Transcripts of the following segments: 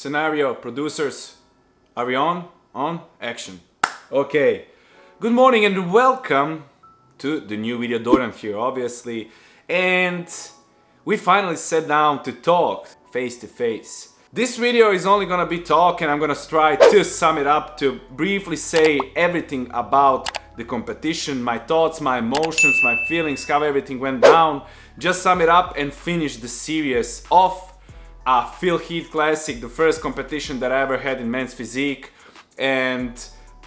Scenario, producers, are we on? On? Action. Okay. Good morning and welcome to the new video. Dorian here, obviously. And we finally sat down to talk face to face. This video is only gonna be talk, and I'm gonna try to sum it up, to briefly say everything about the competition, my thoughts, my emotions, my feelings, how everything went down. Just sum it up and finish the series of Phil Heath Classic, the first competition that I ever had in men's physique. And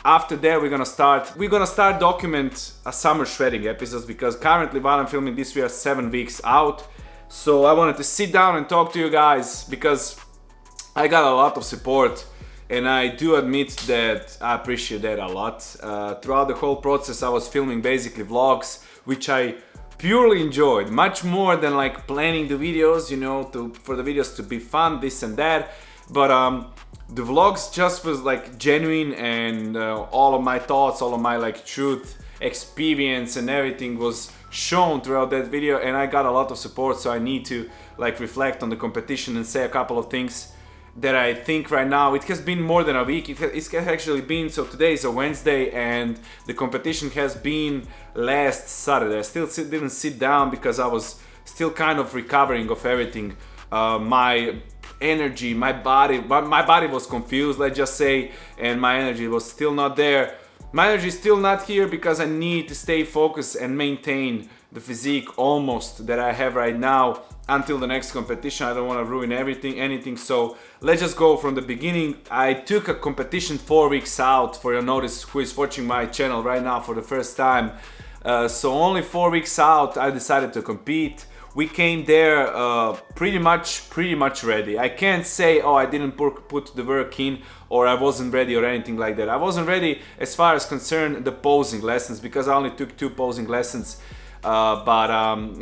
after that we're gonna start document a summer shredding episodes, because currently while I'm filming this we are 7 weeks out. So I wanted to sit down and talk to you guys because I got a lot of support, and I do admit that I appreciate that a lot. Throughout the whole process I was filming basically vlogs, which I purely enjoyed, much more than like planning the videos, you know, for the videos to be fun, this and that. But the vlogs just was like genuine, and all of my thoughts, all of my like truth, experience and everything was shown throughout that video, and I got a lot of support. So I need to like reflect on the competition and say a couple of things that I think right now. It has been more than a week. It's actually been, so today is a Wednesday and the competition has been last Saturday. I still didn't sit down because I was still kind of recovering of everything. My energy, my body was confused, let's just say, and my energy was still not there. My energy is still not here because I need to stay focused and maintain the physique almost that I have right now until the next competition. I don't want to ruin anything. So let's just go from the beginning. I took a competition 4 weeks out, for your notice who is watching my channel right now for the first time. So only 4 weeks out I decided to compete. We came there pretty much ready. I can't say, oh, I didn't put the work in, or I wasn't ready or anything like that. I wasn't ready as far as concerned the posing lessons, because I only took 2 posing lessons. But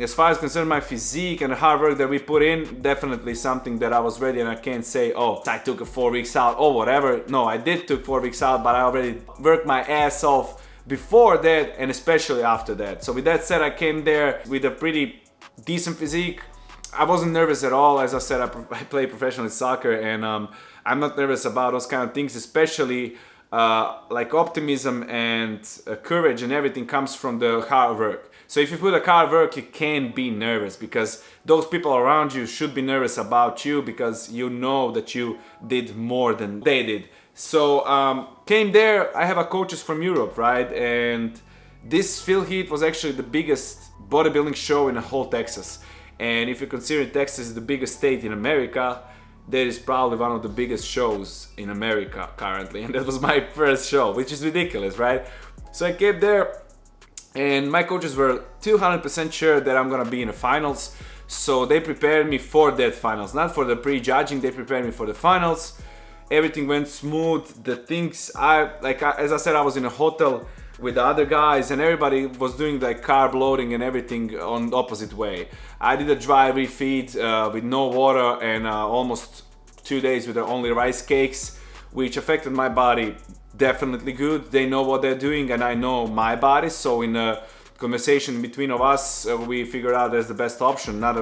as far as concerned my physique and the hard work that we put in, definitely something that I was ready, and I can't say, oh, I took a 4 weeks out or whatever. No, I did took 4 weeks out, but I already worked my ass off before that and especially after that. So with that said, I came there with a pretty decent physique. I wasn't nervous at all. As I said, I play professional soccer, and I'm not nervous about those kind of things, especially like optimism and courage and everything comes from the hard work. So if you put a hard work, you can't be nervous, because those people around you should be nervous about you, because you know that you did more than they did. So came there, I have a coaches from Europe, right? And this Phil Heath was actually the biggest bodybuilding show in the whole Texas. And if you consider Texas is the biggest state in America, that is probably one of the biggest shows in America currently. And that was my first show, which is ridiculous, right? So I came there, and my coaches were 200% sure that I'm gonna be in the finals. So they prepared me for that finals, not for the pre-judging, they prepared me for the finals. Everything went smooth. The things as I said, I was in a hotel with the other guys, and everybody was doing like carb loading and everything on the opposite way. I did a dry refeed with no water, and almost 2 days with only rice cakes, which affected my body definitely good. They know what they're doing, and I know my body. So in a conversation between of us, we figured out that's the best option. Not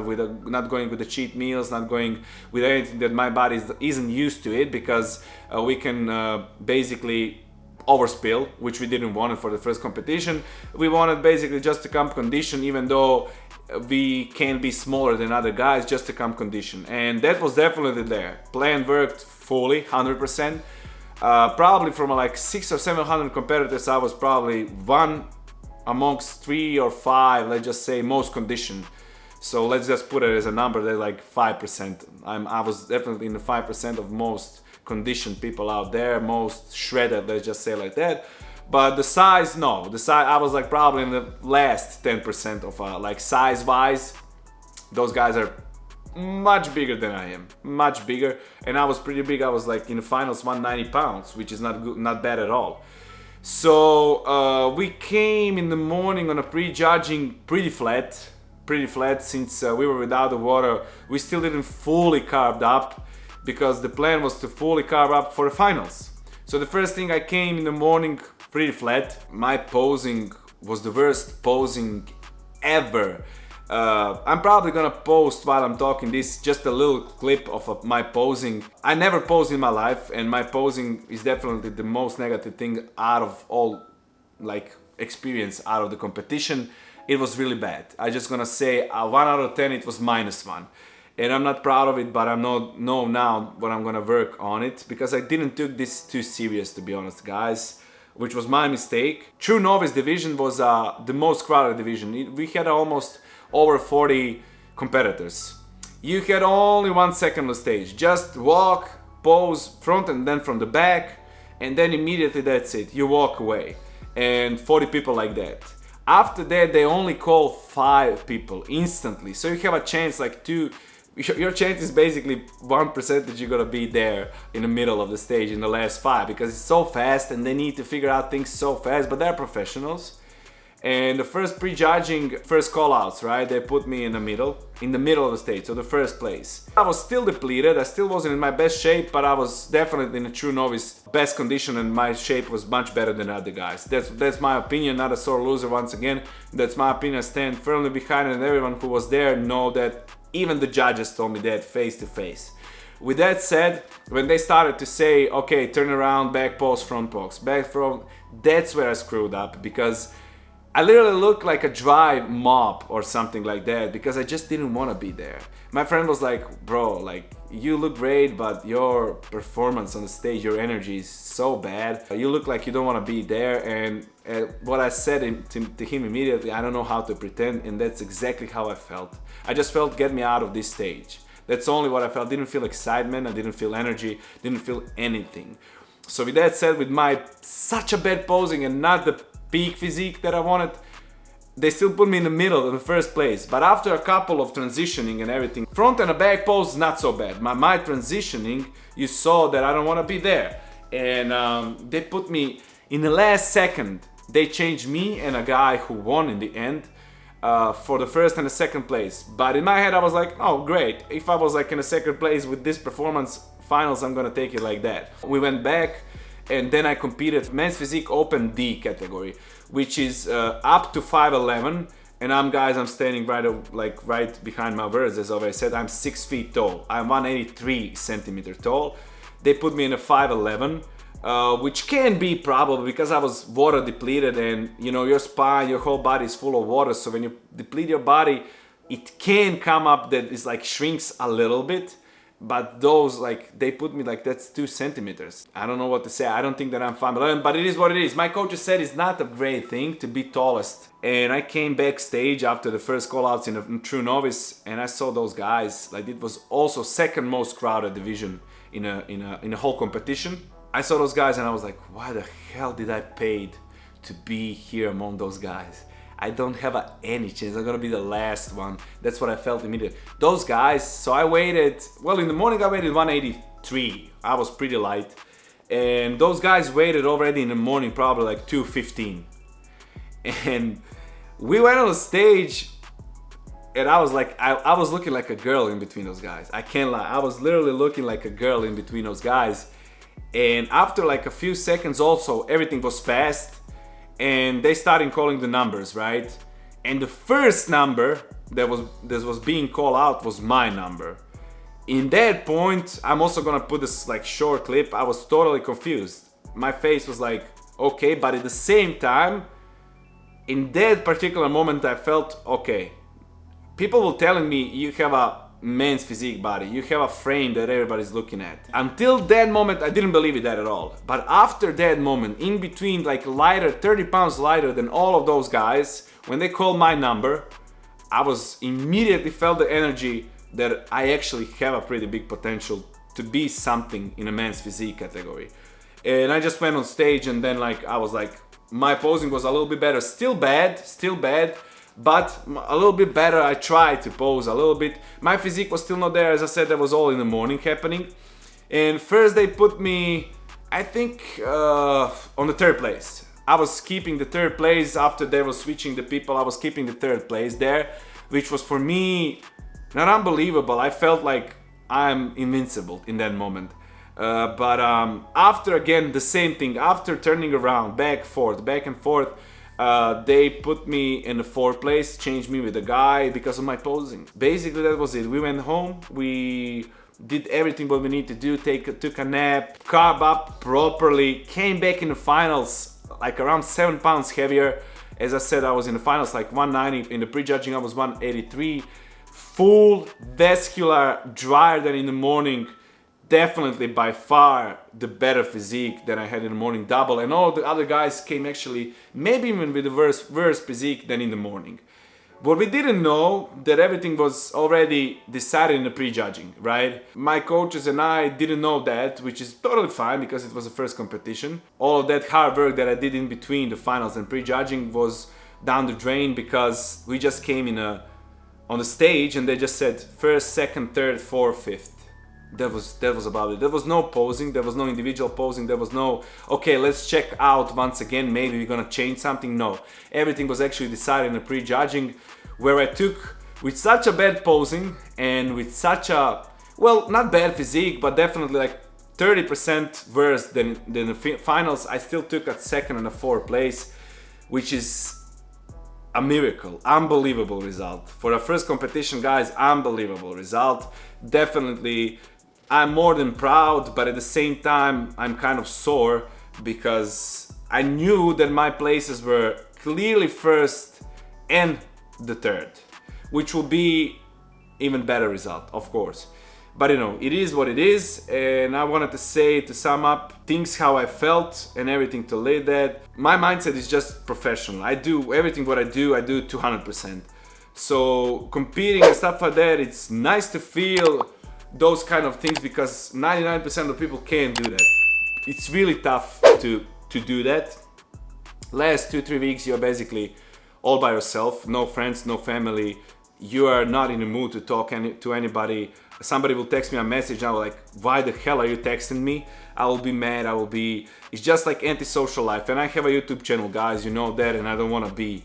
going with the cheat meals, not going with anything that my body isn't used to it, because we can basically overspill, which we didn't want it for the first competition. We wanted basically just to come condition, even though we can be smaller than other guys, just to come condition. And that was definitely there. Plan worked fully, 100%. Probably from like 600 or 700 competitors, I was probably one amongst 3 or 5, let's just say, most conditioned. So let's just put it as a number, they're like 5%. I was definitely in the 5% of most conditioned people out there, most shredded, let's just say like that. But the size, no. The size, I was like probably in the last 10% of like size wise. Those guys are much bigger than I am, much bigger, and I was pretty big. I was like in the finals 190 pounds, which is not good, not bad at all. So we came in the morning on a pre-judging pretty flat, since we were without the water. We still didn't fully carved up, because the plan was to fully carve up for the finals. So the first thing, I came in the morning pretty flat. My posing was the worst posing ever. I'm probably gonna post while I'm talking this just a little clip of my posing. I never posed in my life, and my posing is definitely the most negative thing out of all like experience out of the competition. It was really bad. I just gonna say 1 out of 10 it was -1, and I'm not proud of it, but I know now what I'm gonna work on it, because I didn't take this too serious, to be honest, guys, which was my mistake. True novice division was the most crowded division. We had almost over 40 competitors. You had only 1 second on the stage. Just walk, pose, front and then from the back, and then immediately that's it. You walk away. And 40 people like that. After that, they only call 5 people instantly. So you have a chance like your chance is basically 1% you're gonna be there in the middle of the stage in the last 5, because it's so fast and they need to figure out things so fast, but they're professionals. And the first prejudging, first call-outs, right? They put me in the middle of the stage, so the first place. I was still depleted, I still wasn't in my best shape, but I was definitely in a true novice best condition, and my shape was much better than other guys. That's my opinion, not a sore loser once again. That's my opinion, I stand firmly behind it, and everyone who was there know that. Even the judges told me that face to face. With that said, when they started to say, okay, turn around, back pose, front pose, back front, that's where I screwed up, because I literally looked like a dry mop or something like that, because I just didn't want to be there. My friend was like, bro, like, you look great, but your performance on the stage, your energy is so bad. You look like you don't want to be there. And what I said to him immediately, I don't know how to pretend, and that's exactly how I felt. I just felt, get me out of this stage. That's only what I felt. Didn't feel excitement, I didn't feel energy, didn't feel anything. So with that said, with my such a bad posing and not the peak physique that I wanted, they still put me in the middle in the first place. But after a couple of transitioning and everything, front and a back pose, not so bad. My transitioning, you saw that I don't want to be there. And they put me in the last second. They changed me and a guy who won in the end for the first and the second place. But in my head I was like, oh great, if I was like in a second place with this performance, finals, I'm gonna take it like that. We went back, and then I competed men's physique open D category, which is up to 5'11", and I'm standing right behind my words. As always said, I'm 6 feet tall. I'm 183 centimeter tall. They put me in a 5'11", which can be probably because I was water depleted, and you know, your spine, your whole body is full of water, so when you deplete your body, it can come up that it's like shrinks a little bit. But those, like, they put me like, that's 2 centimeters. I don't know what to say. I don't think that I'm 5'11", but it is what it is. My coach said it's not a great thing to be tallest. And I came backstage after the first call-outs in a true novice, and I saw those guys. Like, it was also second most crowded division in a whole competition. I saw those guys and I was like, why the hell did I pay to be here among those guys? I don't have any chance. I'm gonna be the last one. That's what I felt immediately. Those guys, so I waited, well, in the morning I waited 183. I was pretty light. And those guys waited already in the morning, probably like 2:15. And we went on the stage, and I was like, I was looking like a girl in between those guys. I can't lie. I was literally looking like a girl in between those guys. And after like a few seconds also, everything was fast. And they started calling the numbers, right? And the first number that was being called out was my number. In that point, I'm also gonna put this like short clip. I was totally confused. My face was like, okay, but at the same time, in that particular moment, I felt, okay, people were telling me you have a man's physique body, you have a frame that everybody's looking at. Until that moment, I didn't believe it that at all. But after that moment, in between, like lighter, 30 pounds lighter than all of those guys, when they called my number, I was immediately felt the energy that I actually have a pretty big potential to be something in a man's physique category. And I just went on stage, and then like I was like, my posing was a little bit better, still bad, but a little bit better. I tried to pose a little bit. My physique was still not there. As I said, that was all in the morning happening. And first they put me, I think, on the 3rd place. I was keeping the 3rd place after they were switching the people. I was keeping the 3rd place there, which was for me not unbelievable. I felt like I'm invincible in that moment. But after again the same thing, after turning around, back and forth, They put me in the 4th place, changed me with a guy because of my posing. Basically, that was it. We went home, we did everything what we need to do, took a nap, carb up properly, came back in the finals like around 7 pounds heavier. As I said, I was in the finals like 190, in the prejudging I was 183. Full vascular, drier than in the morning. Definitely by far the better physique than I had in the morning double, and all the other guys came actually maybe even with a worse physique than in the morning. But we didn't know that everything was already decided in the prejudging, right? My coaches and I didn't know that, which is totally fine because it was the first competition. All of that hard work that I did in between the finals and prejudging was down the drain because we just came on the stage and they just said first, second, third, fourth, fifth. That was about it. There was no posing, there was no individual posing, there was no, okay, let's check out once again, maybe we're gonna change something. No, everything was actually decided in the prejudging, where I took with such a bad posing and with such a, well, not bad physique, but definitely like 30% worse than the finals. I still took a 2nd and a 4th place, which is a miracle, unbelievable result. For a first competition, guys, unbelievable result. Definitely, I'm more than proud, but at the same time, I'm kind of sore because I knew that my places were clearly 1st and the 3rd, which will be even better result, of course. But you know, it is what it is, and I wanted to say, to sum up things how I felt and everything to lead that. My mindset is just professional. I do everything what I do 200%. So competing and stuff like that, it's nice to feel those kind of things because 99% of people can't do that. It's really tough to do that. Last 2-3 weeks you're basically all by yourself, no friends, no family. You are not in the mood to talk to anybody. Somebody will text me a message, I'm like, why the hell are you texting me? I will be mad, it's just like antisocial life. And I have a YouTube channel, guys, you know that, and I don't want to be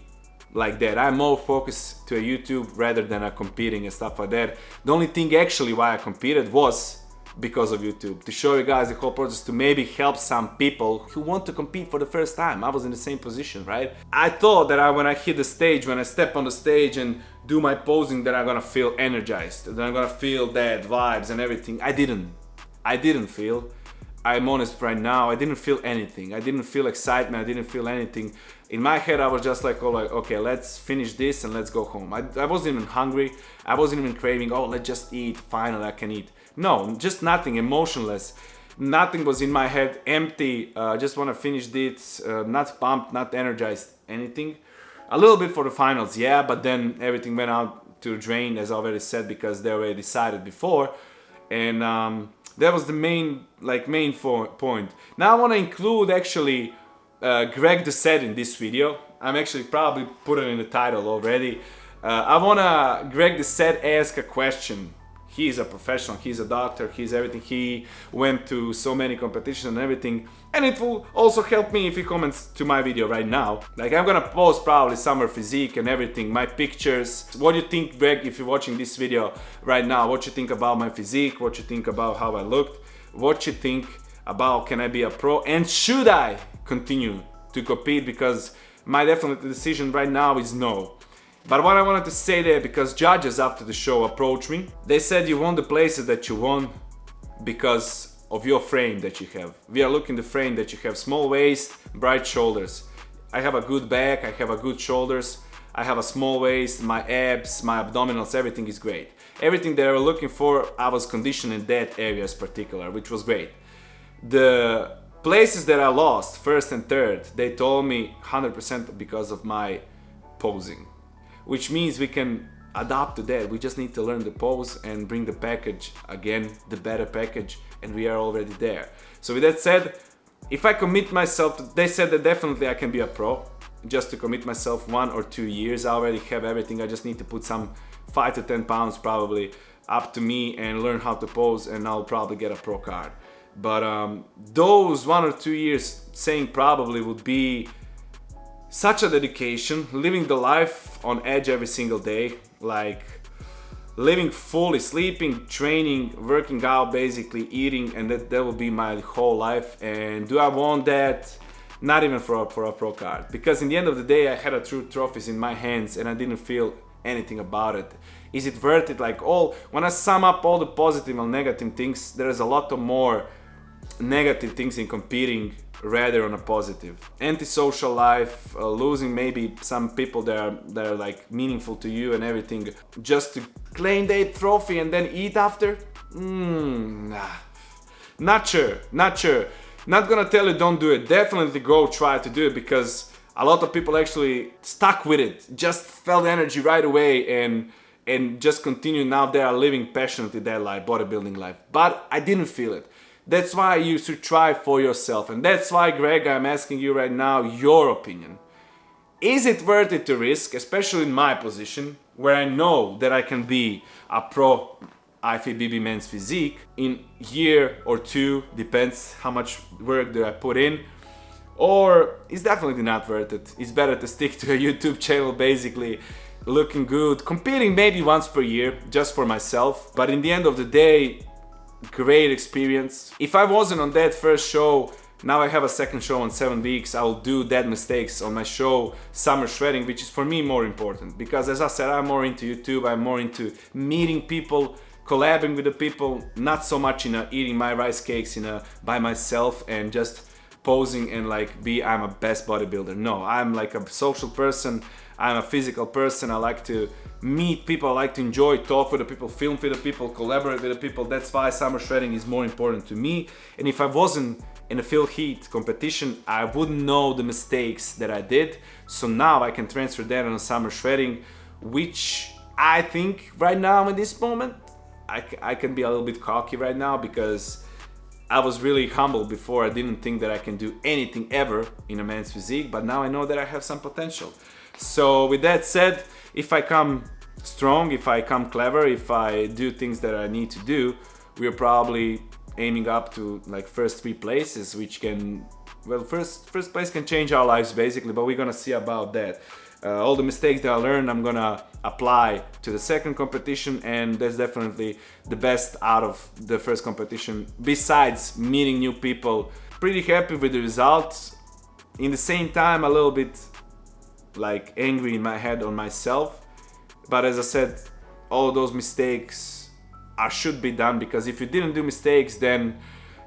like that. I'm more focused to a YouTube rather than a competing and stuff like that. The only thing actually why I competed was because of YouTube, to show you guys the whole process, to maybe help some people who want to compete for the first time. I was in the same position, right? I thought that when I hit the stage, when I step on the stage and do my posing, that I'm gonna feel energized, that I'm gonna feel that vibes and everything. I didn't feel. I'm honest right now, I didn't feel anything. I didn't feel excitement, I didn't feel anything. In my head, I was just like, oh, like, okay, let's finish this and let's go home. I wasn't even hungry. I wasn't even craving, oh, let's just eat, finally I can eat. No, just nothing, emotionless. Nothing was in my head, empty. Just want to finish this, not pumped, not energized, anything. A little bit for the finals, yeah, but then everything went out to the drain, as I already said, because they already decided before. And that was the main point. Now I want to include actually Greg Doucette in this video. I'm actually probably put it in the title already. I want to Greg Doucette ask a question. He's a professional, he's a doctor, he's everything. He went to so many competitions and everything. And it will also help me if he comments to my video right now. Like, I'm gonna post probably summer physique and everything, my pictures. What do you think, Greg, if you're watching this video right now? What you think about my physique? What you think about how I looked? What you think about can I be a pro? And should I continue to compete? Because my definite decision right now is no. But what I wanted to say there, because judges after the show approached me, they said you won the places that you won because of your frame that you have. We are looking the frame that you have: small waist, bright shoulders. I have a good back, I have a good shoulders, I have a small waist, my abs, my abdominals, everything is great. Everything they were looking for, I was conditioned in that areas particular, which was great. The places that I lost, first and third, they told me 100% because of my posing. Which means we can adapt to that. We just need to learn the pose and bring the package again, the better package, and we are already there. So with that said, if I commit myself, they said that definitely I can be a pro. Just to commit myself 1 or 2 years, I already have everything. I just need to put some 5 to 10 pounds probably up to me and learn how to pose, and I'll probably get a pro card. But those 1 or 2 years, saying probably, would be such a dedication, living the life on edge every single day, like living fully, sleeping, training, working out, basically eating, and that will be my whole life. And do I want that? Not even for a pro card. Because in the end of the day, I had a true trophies in my hands and I didn't feel anything about it. Is it worth it? Like when I sum up all the positive and negative things, there is a lot of more negative things in competing rather on a positive. Antisocial life, losing maybe some people that are like meaningful to you and everything, just to claim their trophy and then eat after? Nah. Not sure. Not gonna tell you don't do it. Definitely go try to do it, because a lot of people actually stuck with it, just felt energy right away and just continue. Now they are living passionately their life, bodybuilding life. But I didn't feel it. That's why you should try for yourself. And that's why, Greg, I'm asking you right now your opinion. Is it worth it to risk, especially in my position, where I know that I can be a pro IFBB men's physique in year or two, depends how much work do I put in, or it's definitely not worth it. It's better to stick to a YouTube channel, basically looking good, competing maybe once per year just for myself, but in the end of the day, great experience. If I wasn't on that first show, now I have a second show in 7 weeks, I will do that mistakes on my show Summer Shredding, which is for me more important, because as I said, I'm more into YouTube, I'm more into meeting people, collabing with the people, not so much in eating my rice cakes by myself and just posing and like I'm a best bodybuilder. No, I'm like a social person, I'm a physical person, I like to meet people, I like to enjoy, talk with the people, film with the people, collaborate with the people. That's why Summer Shredding is more important to me. And if I wasn't in a Phil Heat competition, I wouldn't know the mistakes that I did. So now I can transfer that on Summer Shredding, which I think right now in this moment, I can be a little bit cocky right now, because I was really humble before. I didn't think that I can do anything ever in a man's physique, but now I know that I have some potential. So with that said, if I come strong, if I come clever, if I do things that I need to do, we're probably aiming up to like first 3 places, which can, well, first place can change our lives basically, but we're gonna see about that. All the mistakes that I learned, I'm gonna apply to the second competition, and that's definitely the best out of the first competition, besides meeting new people. Pretty happy with the results. In the same time, a little bit like angry in my head on myself, but as I said, all those mistakes should be done, because if you didn't do mistakes, then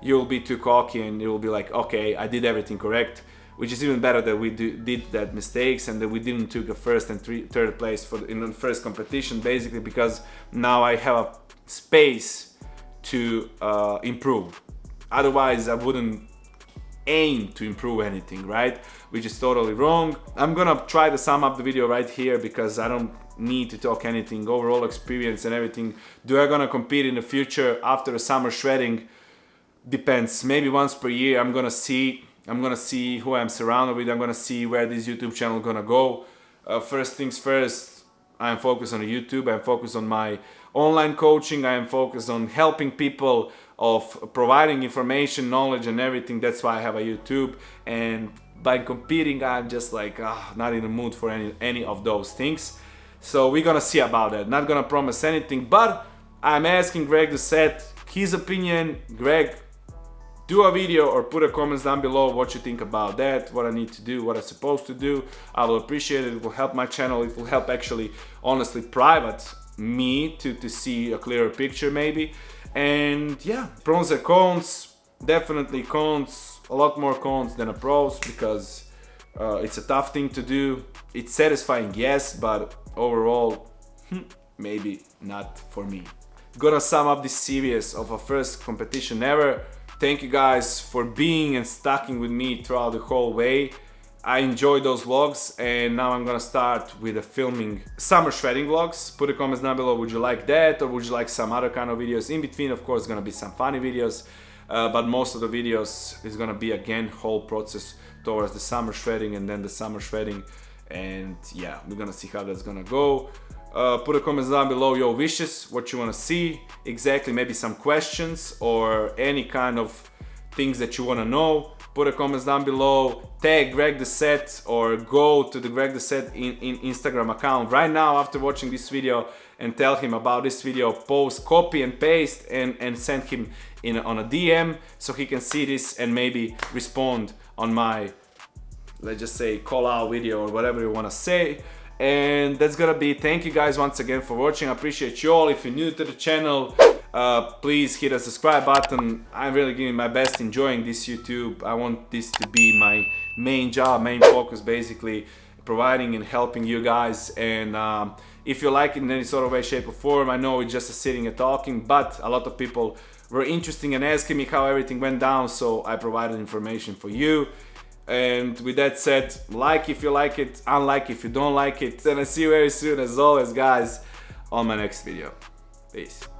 you'll be too cocky and you'll be like, okay, I did everything correct, which is even better that we did that mistakes and that we didn't took a first and third place in the first competition, basically because now I have a space to improve. Otherwise I wouldn't aim to improve anything, right? Which is totally wrong. I'm gonna try to sum up the video right here, because I don't need to talk anything, overall experience and everything. Do I gonna compete in the future after the Summer Shredding? Depends. Maybe once per year. I'm gonna see who I'm surrounded with. I'm gonna see where this YouTube channel gonna go. First things first, I'm focused on YouTube. I'm focused on my online coaching. I am focused on helping people, of providing information, knowledge and everything. That's why I have a YouTube. And by competing, I'm just like not in the mood for any of those things. So we're gonna see about that. Not gonna promise anything, but I'm asking Greg Doucette his opinion. Greg, do a video or put a comments down below what you think about that, what I need to do, what I'm supposed to do. I will appreciate it. It will help my channel. It will help actually, honestly, private me to see a clearer picture maybe. And yeah, pros and cons, definitely cons, a lot more cons than a pros, because it's a tough thing to do. It's satisfying, yes, but overall, maybe not for me. Gonna sum up this series of a first competition ever. Thank you guys for being and sticking with me throughout the whole way. I enjoyed those vlogs, and now I'm gonna start with the filming Summer Shredding vlogs. Put a comments down below, would you like that, or would you like some other kind of videos? In between, of course, gonna be some funny videos, but most of the videos is gonna be again whole process towards the Summer Shredding and then the Summer Shredding. And yeah, we're gonna see how that's gonna go. Put a comments down below your wishes, what you want to see exactly, maybe some questions or any kind of things that you want to know. Put a comments down below, tag Greg Doucette or go to the Greg Doucette in Instagram account right now after watching this video and tell him about this video. Post, copy and paste and send him on a DM so he can see this and maybe respond on my let's just say call out video or whatever you want to say. And that's gonna be, thank you guys once again for watching. I appreciate you all. If you're new to the channel, please hit the subscribe button. I'm really giving my best, enjoying this YouTube. I want this to be my main job, main focus, basically providing and helping you guys. And if you like it in any sort of way, shape or form, I know it's just a sitting and talking, but a lot of people were interested in asking me how everything went down, so I provided information for you. And with that said, like if you like it, unlike if you don't like it, and I see you very soon as always guys on my next video. Peace.